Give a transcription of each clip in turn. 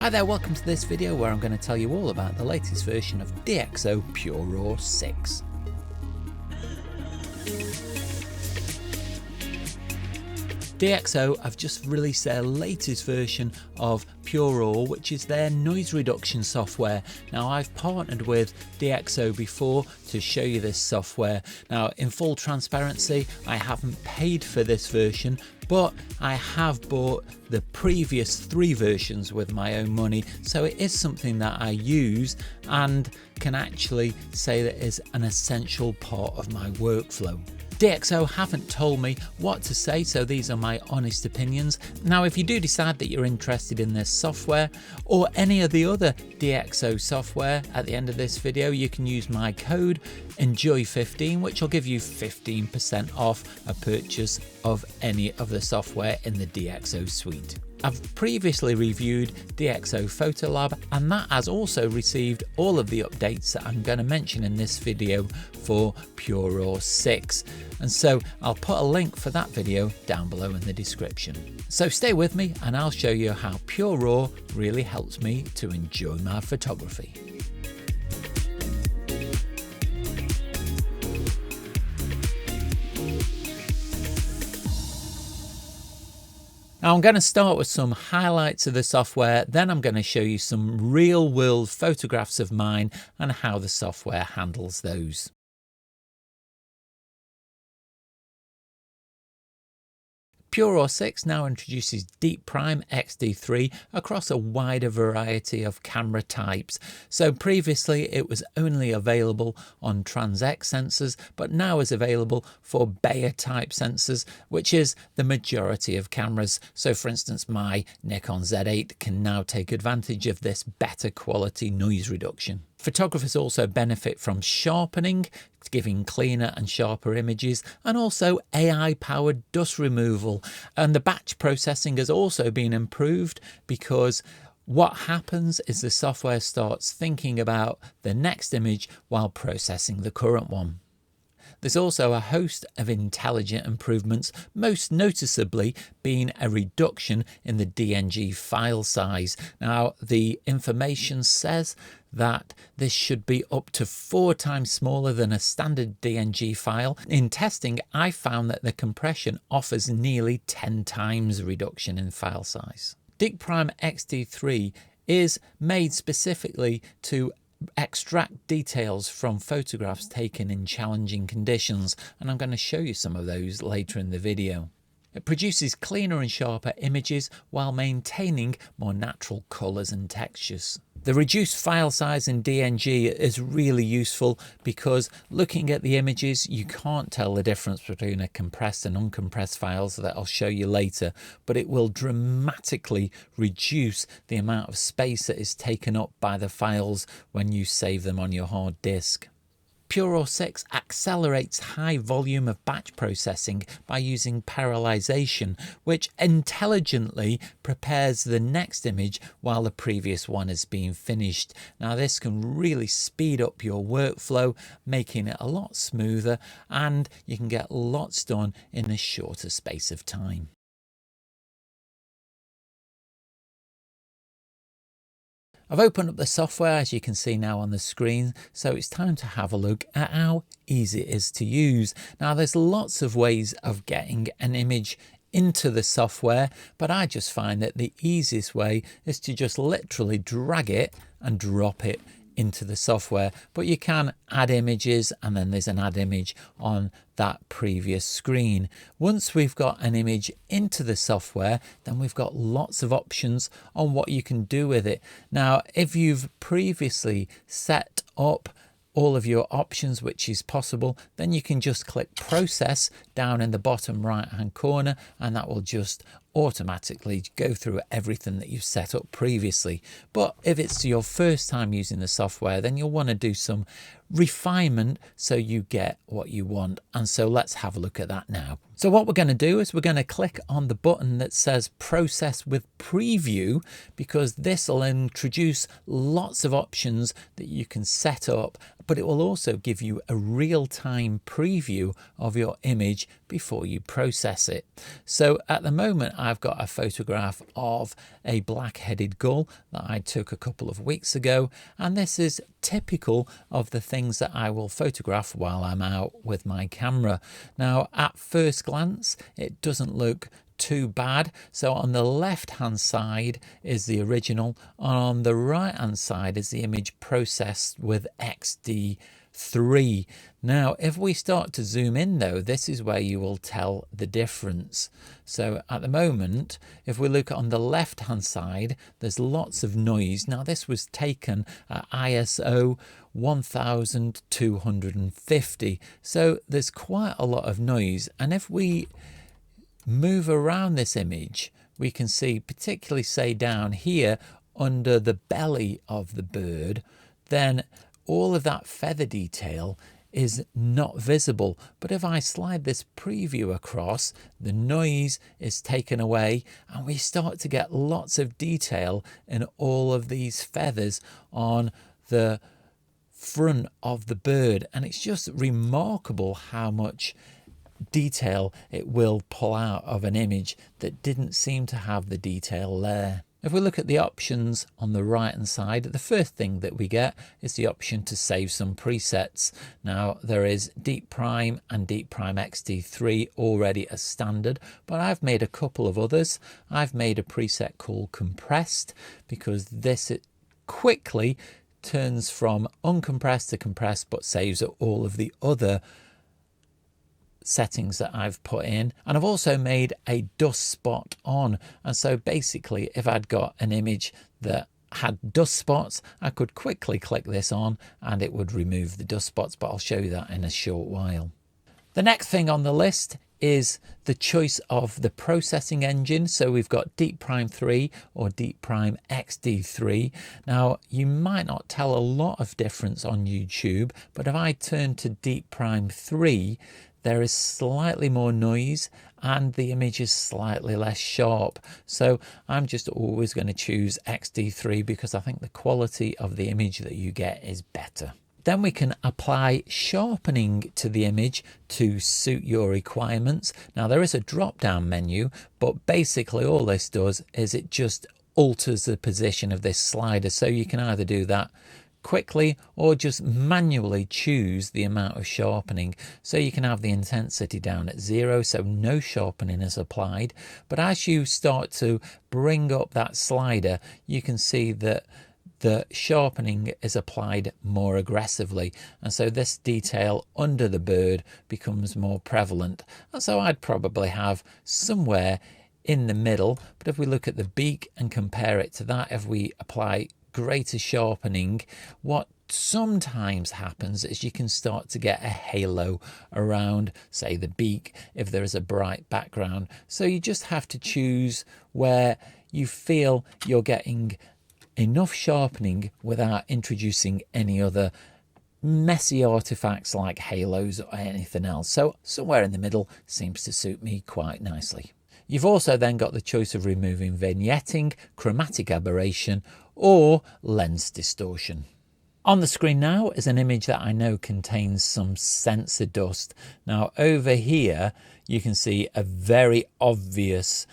Hi there, welcome to this video where I'm going to tell you all about the latest version of DXO PureRAW 6. DXO have just released their latest version of PureRAW, which is their noise reduction software. Now, I've partnered with DXO before to show you this software. Now, in full transparency, I haven't paid for this version, but I have bought the previous 3 versions with my own money, so it is something that I use and can actually say that is an essential part of my workflow. DXO haven't told me what to say, so these are my honest opinions. Now, if you do decide that you're interested in this software or any of the other DXO software, at the end of this video you can use my code ENJOY15, which will give you 15% off a purchase of any of the software in the DXO suite. I've previously reviewed DXO Photolab, and that has also received all of the updates that I'm going to mention in this video for PureRAW 6. And so I'll put a link for that video down below in the description. So stay with me and I'll show you how PureRAW really helps me to enjoy my photography. Now, I'm going to start with some highlights of the software, then I'm going to show you some real-world photographs of mine and how the software handles those. PureRAW 6 now introduces Prime XD3 across a wider variety of camera types. So previously it was only available on Trans-X sensors, but now is available for Bayer type sensors, which is the majority of cameras. So for instance, my Nikon Z8 can now take advantage of this better quality noise reduction. Photographers also benefit from sharpening, giving cleaner and sharper images, and also AI-powered dust removal. And the batch processing has also been improved because what happens is the software starts thinking about the next image while processing the current one. There's also a host of intelligent improvements, most noticeably being a reduction in the DNG file size. Now, the information says that this should be up to 4 times smaller than a standard DNG file. In testing, I found that the compression offers nearly 10 times reduction in file size. Prime XD3 is made specifically to extract details from photographs taken in challenging conditions, and I'm going to show you some of those later in the video. It produces cleaner and sharper images while maintaining more natural colours and textures. The reduced file size in DNG is really useful because looking at the images, you can't tell the difference between a compressed and uncompressed files that I'll show you later, but it will dramatically reduce the amount of space that is taken up by the files when you save them on your hard disk. PureRAW 6 accelerates high volume of batch processing by using parallelization, which intelligently prepares the next image while the previous one is being finished. Now, this can really speed up your workflow, making it a lot smoother, and you can get lots done in a shorter space of time. I've opened up the software, as you can see now on the screen, so it's time to have a look at how easy it is to use. Now, there's lots of ways of getting an image into the software, but I just find that the easiest way is to just literally drag it and drop it into the software. But you can add images, and then there's an add image on that previous screen. Once we've got an image into the software, then we've got lots of options on what you can do with it. Now, if you've previously set up all of your options, which is possible, then you can just click process down in the bottom right hand corner, and that will just automatically go through everything that you've set up previously. But if it's your first time using the software, then you'll want to do some refinement so you get what you want. And so let's have a look at that now. So what we're going to do is we're going to click on the button that says process with preview, because this will introduce lots of options that you can set up, but it will also give you a real-time preview of your image before you process it. So at the moment I've got a photograph of a black-headed gull that I took a couple of weeks ago, and this is typical of the things that I will photograph while I'm out with my camera. Now, at first glance, it doesn't look too bad. So on the left hand side is the original, and on the right hand side is the image processed with XD3. Now if we start to zoom in though, this is where you will tell the difference. So at the moment, if we look on the left hand side, there's lots of noise. Now this was taken at ISO 1250, so there's quite a lot of noise, and if we move around this image, we can see, particularly say down here under the belly of the bird, then all of that feather detail is not visible. But if I slide this preview across, the noise is taken away and we start to get lots of detail in all of these feathers on the front of the bird, and it's just remarkable how much detail it will pull out of an image that didn't seem to have the detail there. If we look at the options on the right hand side, the first thing that we get is the option to save some presets. Now there is Deep Prime and Deep Prime XD3 already as standard, but I've made a couple of others. I've made a preset called Compressed because this quickly turns from uncompressed to compressed, but saves all of the other settings that I've put in. And I've also made a dust spot on, and so basically if I'd got an image that had dust spots, I could quickly click this on and it would remove the dust spots, but I'll show you that in a short while. The next thing on the list is the choice of the processing engine. So we've got Deep Prime 3 or Deep Prime XD3. Now you might not tell a lot of difference on YouTube, but if I turn to Deep Prime 3, there is slightly more noise and the image is slightly less sharp. So I'm just always going to choose XD3 because I think the quality of the image that you get is better. Then we can apply sharpening to the image to suit your requirements. Now there is a drop down menu, but basically all this does is it just alters the position of this slider. So you can either do that quickly or just manually choose the amount of sharpening. So you can have the intensity down at 0, so no sharpening is applied. But as you start to bring up that slider, you can see that the sharpening is applied more aggressively, and so this detail under the bird becomes more prevalent. And so I'd probably have somewhere in the middle. But if we look at the beak and compare it to that, if we apply greater sharpening, what sometimes happens is you can start to get a halo around, say, the beak if there is a bright background. So you just have to choose where you feel you're getting enough sharpening without introducing any other messy artifacts like halos or anything else. So somewhere in the middle seems to suit me quite nicely. You've also then got the choice of removing vignetting, chromatic aberration, or lens distortion. On the screen now is an image that I know contains some sensor dust. Now over here you can see a very obvious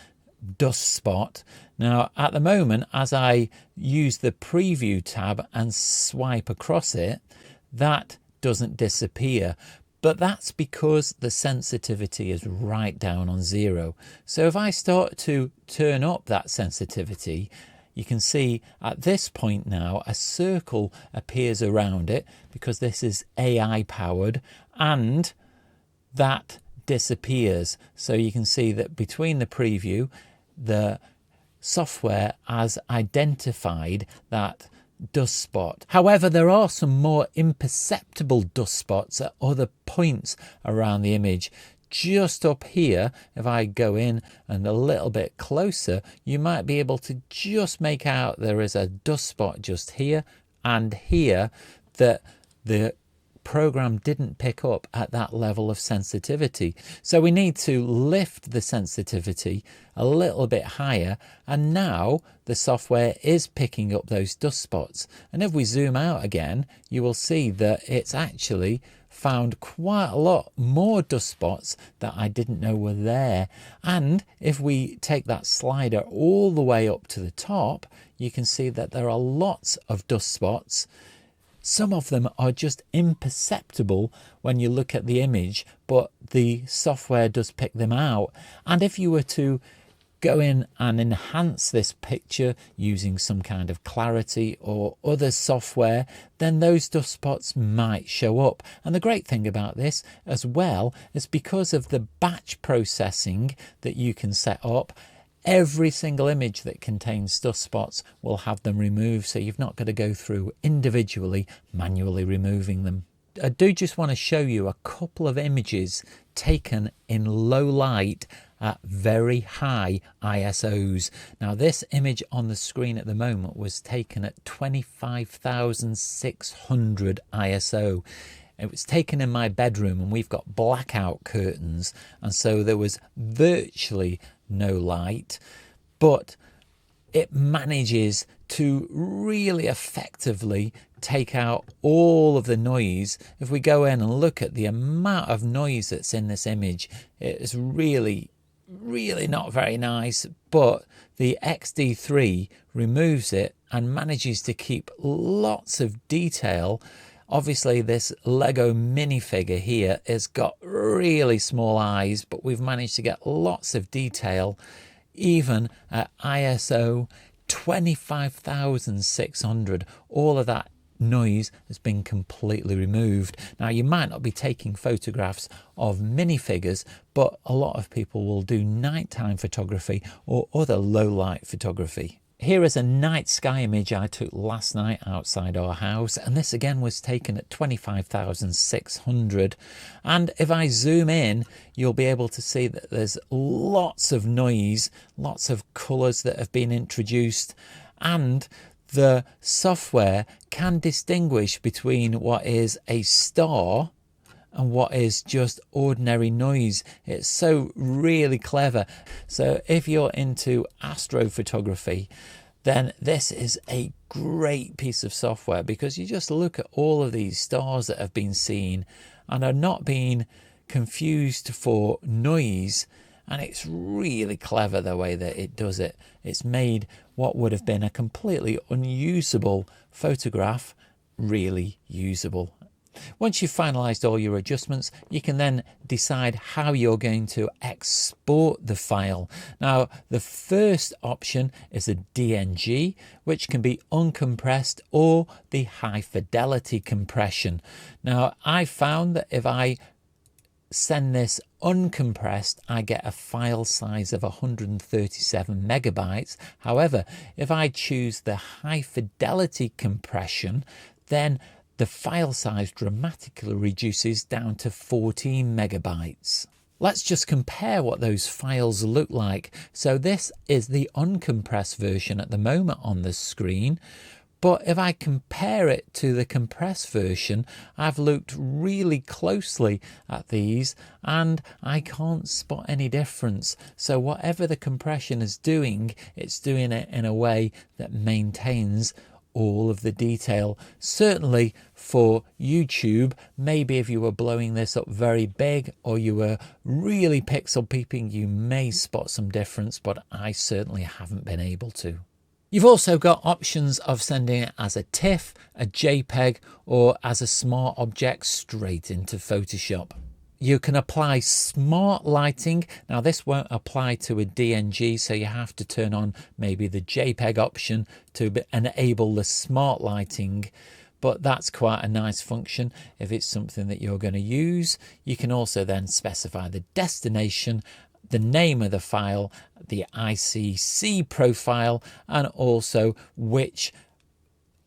dust spot. Now at the moment, as I use the preview tab and swipe across it, that doesn't disappear. But that's because the sensitivity is right down on 0. So if I start to turn up that sensitivity, you can see at this point now a circle appears around it because this is AI powered, and that disappears. So you can see that between the preview, the software has identified that dust spot. However, there are some more imperceptible dust spots at other points around the image. Just up here, if I go in and a little bit closer, you might be able to just make out there is a dust spot just here and here that the program didn't pick up at that level of sensitivity. So we need to lift the sensitivity a little bit higher, and now the software is picking up those dust spots. And if we zoom out again, you will see that it's actually found quite a lot more dust spots that I didn't know were there. And if we take that slider all the way up to the top, you can see that there are lots of dust spots. Some of them are just imperceptible when you look at the image, but the software does pick them out. And if you were to go in and enhance this picture using some kind of clarity or other software, then those dust spots might show up. And the great thing about this as well is because of the batch processing that you can set up, every single image that contains dust spots will have them removed, so you've not got to go through individually manually removing them. I do just want to show you a couple of images taken in low light at very high ISOs. Now this image on the screen at the moment was taken at 25,600 ISO. It was taken in my bedroom, and we've got blackout curtains, and so there was virtually no light, but it manages to really effectively take out all of the noise. If we go in and look at the amount of noise that's in this image, it is really not very nice, but the XD3 removes it and manages to keep lots of detail. Obviously this Lego minifigure here has got really small eyes, but we've managed to get lots of detail even at ISO 25,600. All of that noise has been completely removed. Now you might not be taking photographs of minifigures, but a lot of people will do nighttime photography or other low light photography. Here is a night sky image I took last night outside our house, and this again was taken at 25,600. And if I zoom in, you'll be able to see that there's lots of noise, lots of colours that have been introduced, and the software can distinguish between what is a star and what is just ordinary noise. It's so really clever. So if you're into Astro Photography, then this is a great piece of software, because you just look at all of these stars that have been seen and are not being confused for noise. And it's really clever the way that it does it. It's made what would have been a completely unusable photograph really usable. Once you've finalized all your adjustments, you can then decide how you're going to export the file. Now, the first option is a DNG, which can be uncompressed or the high fidelity compression. Now, I found that if I send this uncompressed, I get a file size of 137 megabytes. However, if I choose the high fidelity compression, then the file size dramatically reduces down to 14 megabytes. Let's just compare what those files look like. So this is the uncompressed version at the moment on the screen. But if I compare it to the compressed version, I've looked really closely at these and I can't spot any difference. So whatever the compression is doing, it's doing it in a way that maintains all of the detail. Certainly for YouTube, maybe if you were blowing this up very big or you were really pixel peeping, you may spot some difference, but I certainly haven't been able to. You've also got options of sending it as a TIFF, a JPEG, or as a smart object straight into Photoshop. You can apply smart lighting. Now this won't apply to a DNG, so you have to turn on maybe the JPEG option to enable the smart lighting. But that's quite a nice function if it's something that you're going to use. You can also then specify the destination, the name of the file, the ICC profile, and also which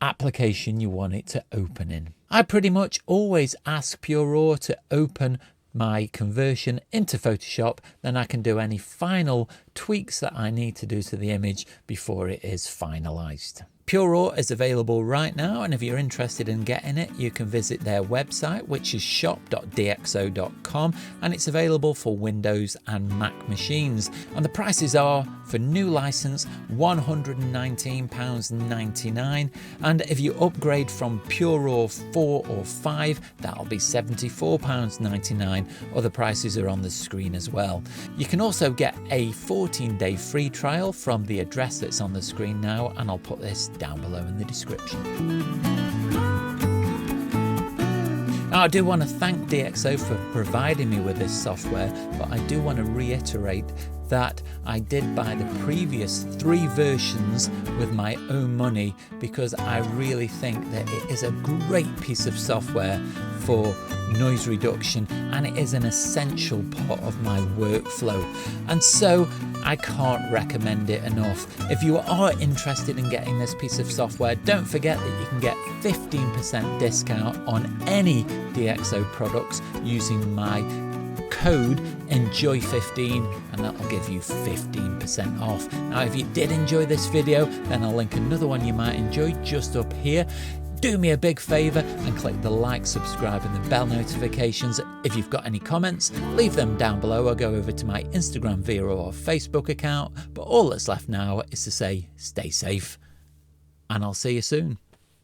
application you want it to open in. I pretty much always ask PureRAW to open my conversion into Photoshop, then I can do any final tweaks that I need to do to the image before it is finalized. PureRAW is available right now, and if you're interested in getting it, you can visit their website, which is shop.dxo.com, and it's available for Windows and Mac machines. And the prices are, for new license, £119.99, and if you upgrade from PureRAW 4 or 5, that'll be £74.99. Other prices are on the screen as well. You can also get a 14-day free trial from the address that's on the screen now, and I'll put this down below in the description. Now, I do want to thank DXO for providing me with this software, but I do want to reiterate that I did buy the previous 3 versions with my own money because I really think that it is a great piece of software for noise reduction, and it is an essential part of my workflow, and so I can't recommend it enough. If you are interested in getting this piece of software, don't forget that you can get 15% discount on any DXO products using my code ENJOY15, and that'll give you 15% off. Now, if you did enjoy this video, then I'll link another one you might enjoy just up here. Do me a big favour and click the like, subscribe and the bell notifications. If you've got any comments, leave them down below or go over to my Instagram, Vero or Facebook account. But all that's left now is to say stay safe, and I'll see you soon.